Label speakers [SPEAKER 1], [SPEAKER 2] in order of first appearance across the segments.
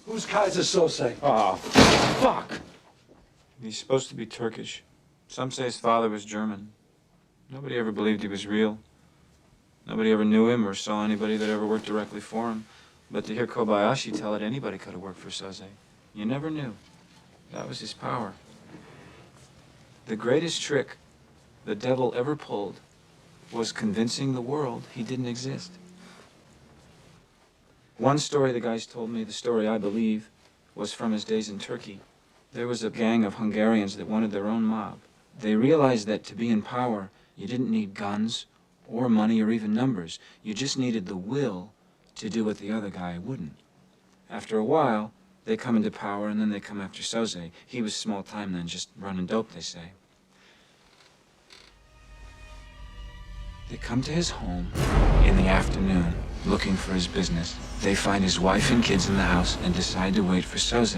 [SPEAKER 1] Who's Kaiser Soze?
[SPEAKER 2] Oh, fuck! He's supposed to be Turkish. Some say his father was German. Nobody ever believed he was real. Nobody ever knew him or saw anybody that ever worked directly for him. But to hear Kobayashi tell it, anybody could have worked for Soze. You never knew. That was his power. The greatest trick the devil ever pulled was convincing the world he didn't exist. One story the guys told me, the story I believe, was from his days in Turkey. There was a gang of Hungarians that wanted their own mob. They realized that to be in power, you didn't need guns or money or even numbers. You just needed the will to do what the other guy wouldn't. After a while, they come into power and then they come after Soze. He was small time then, just running dope, they say. They come to his home in the afternoon, looking for his business. They find his wife and kids in the house and decide to wait for Soze.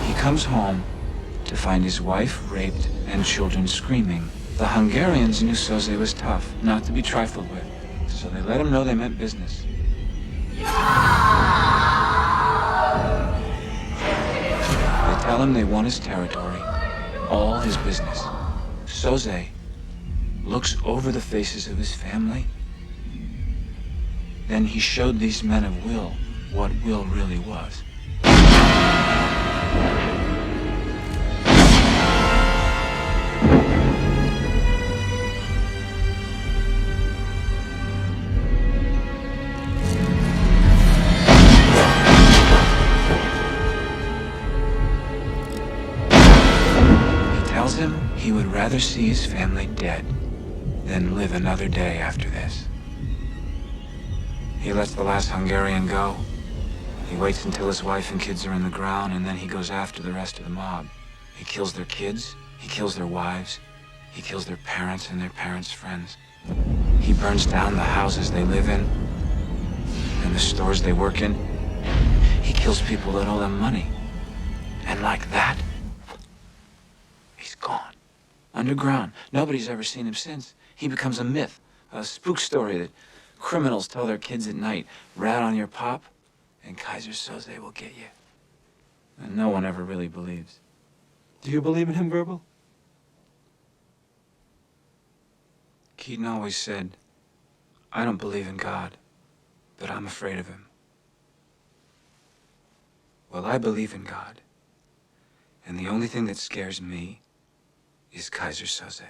[SPEAKER 2] He comes home to find his wife raped and children screaming. The Hungarians knew Soze was tough, not to be trifled with, so they let him know they meant business. They tell him they want his territory, all his business. Soze looks over the faces of his family. Then he showed these men of will what will really was. Tells him he would rather see his family dead than live another day after this. He lets the last Hungarian go. He waits until his wife and kids are in the ground, and then he goes after the rest of the mob. He kills their kids, he kills their wives, he kills their parents and their parents' friends. He burns down the houses they live in and the stores they work in. He kills people that owe them money. And like that, he's gone. Underground. Nobody's ever seen him since. He becomes a myth, a spook story that criminals tell their kids at night. Rat on your pop, and Kaiser Soze will get you. And no one ever really believes.
[SPEAKER 1] Do you believe in him, Verbal?
[SPEAKER 2] Keaton always said, I don't believe in God, but I'm afraid of him. Well, I believe in God. And the only thing that scares me is Kaiser Soze.